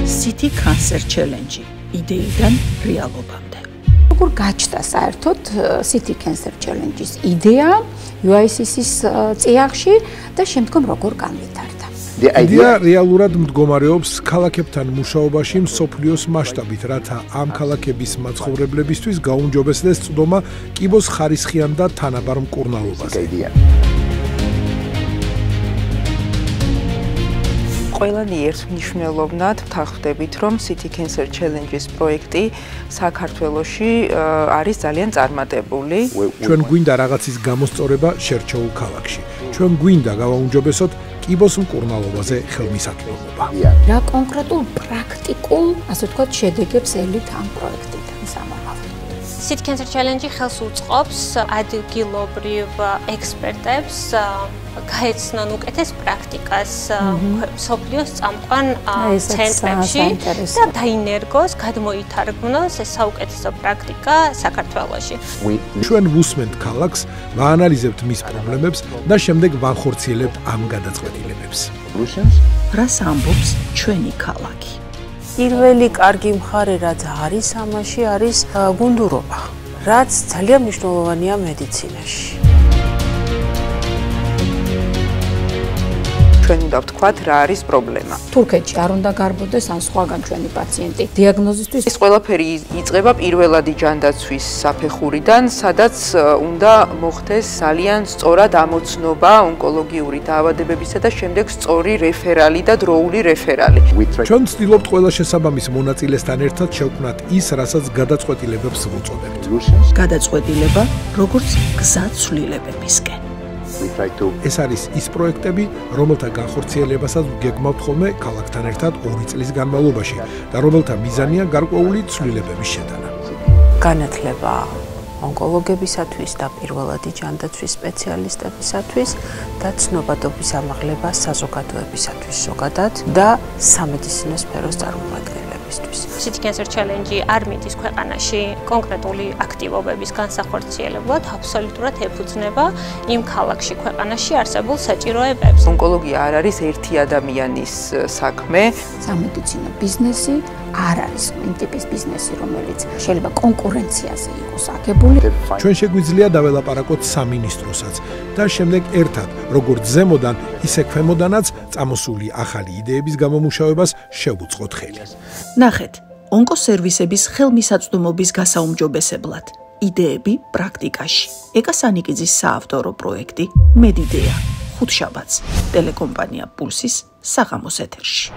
City Cancer Challenge იდეიდან რეალობამდე. როგორ გაჩნდა საერთოდ City Cancer Challenge-ის იდეა UICC-ის წიაღში და შემდგომ როგორ განვითარდა? იდეა რეალურად მდგომარეობს ქალაქებთან მუშაობაში მსოფლიოს მასშტაბით, რათა ამ ქალაქების მაცხოვრებლებისთვის გაუმჯობესდეს წვდომა კიბოს ხარისხიან და თანაბარ მკურნალობაზე. ყველანი ერთმნიშვნელოვნად ვთანხმდებით, რომ City Cancer Challenge-ის პროექტი საქართველოში არის ძალიან წარმატებული. ჩვენ გვინდა რაღაცის გამოსწორება შერჩეულ ქალაქში. ჩვენ გვინდა გავაუმჯობესოთ კიბოს მკურნალობაზე ხელმისაწვდომობა. რა კონკრეტულ პრაქტიკულ, ასე ვთქვათ, შედეგებს ელით ამ პროექტიდან სამომავლოდ? City Cancer Challenge ხელს უწყობს ადგილობრივ ექსპერტებს გაეცნონ უკეთეს პრაქტიკას მსოფლიოს წამყვან ცენტრებში და დაინერგოს, გადმოითარგმნოს ეს საუკეთესო პრაქტიკა საქართველოში. ჩვენ ვუსმენთ ქალაქს, ვაანალიზებთ მის პრობლემებს და შემდეგ ვახორციელებთ ამ გადაწყვეტილებებს. რას ამბობს ჩვენი ქალაქი? პირველი კარგი მხარე რაც არის ამაში არის გუნდურობა, რაც ძალიან მნიშვნელოვანია მედიცინაში. ჩვენ უნდა ვთქვათ, რა არის პრობლემა. თურქეთში არ უნდა გარბოდეს ან სხვაგან ჩვენი პაციენტი დიაგნოზისთვის. ეს ყველაფერი იწყება პირველადი ჯანდაცვის საფეხურიდან, სადაც უნდა მოხდეს ძალიან სწორად ამოცნობა ონკოლოგიური დაავადებებისა და შემდეგ სწორი რეფერალი და დროული რეფერალი. ჩვენ ვცდილობთ ყველა შესაბამის მონაწილესთან ერთად შევქმნათ ის, რასაც გადაწყვეტილებებს ვუწოდებთ. გადაწყვეტილება, როგორც გზა ცვლილებებისკენ. ეს არის ის პროექტები, რომელთა განხორციელებასაც ვგეგმავთ ხოლმე ქალაქთან ერთად 2 წლის განმავლობაში და რომელთა მიზანია გარკვეული ცვლილებების შეტანა. განათლება ონკოლოგებისათვის და პირველადი ჯანდაცვის სპეციალისტებისათვის და ცნობადობის ამაღლება საზოგადოებისათვის ზოგადად და სამედიცინო სფეროს წარმომადგენლებისთვის. City Cancer Challenge არ მიდის ქვეყანაში კონკრეტული აქტივობების განსახორციელებლად, აბსოლუტურად ეფუძნება იმ ქალაქში ქვეყანაში არსებულ საჭიროებებს. ონკოლოგია არ არის ერთი ადამიანის საქმე. სამედიცინო ბიზნესი არ არის იმ ტიპის ბიზნესი, რომელიც შეიძლება კონკურენციაზე იყოს აგებული. ჩვენ შეგვიძლია დაველაპარაკოთ სამინისტროსაც და შემდეგ ერთად, როგორც ზემოდან, ისე ქვემოდანაც წამოსული ახალი იდეების გამომუშავებას შევუწყოთ ხელი. ნახეთ, ონკოსერვისების ხელმისაწვდომობის გასაუმჯობესებლად იდეები პრაქტიკაში. ეკა სანიკიძის საავტორო პროექტი მედიდეა, ხუთშაბათს, ტელეკომპანია პულსის საღამოს ეთერში.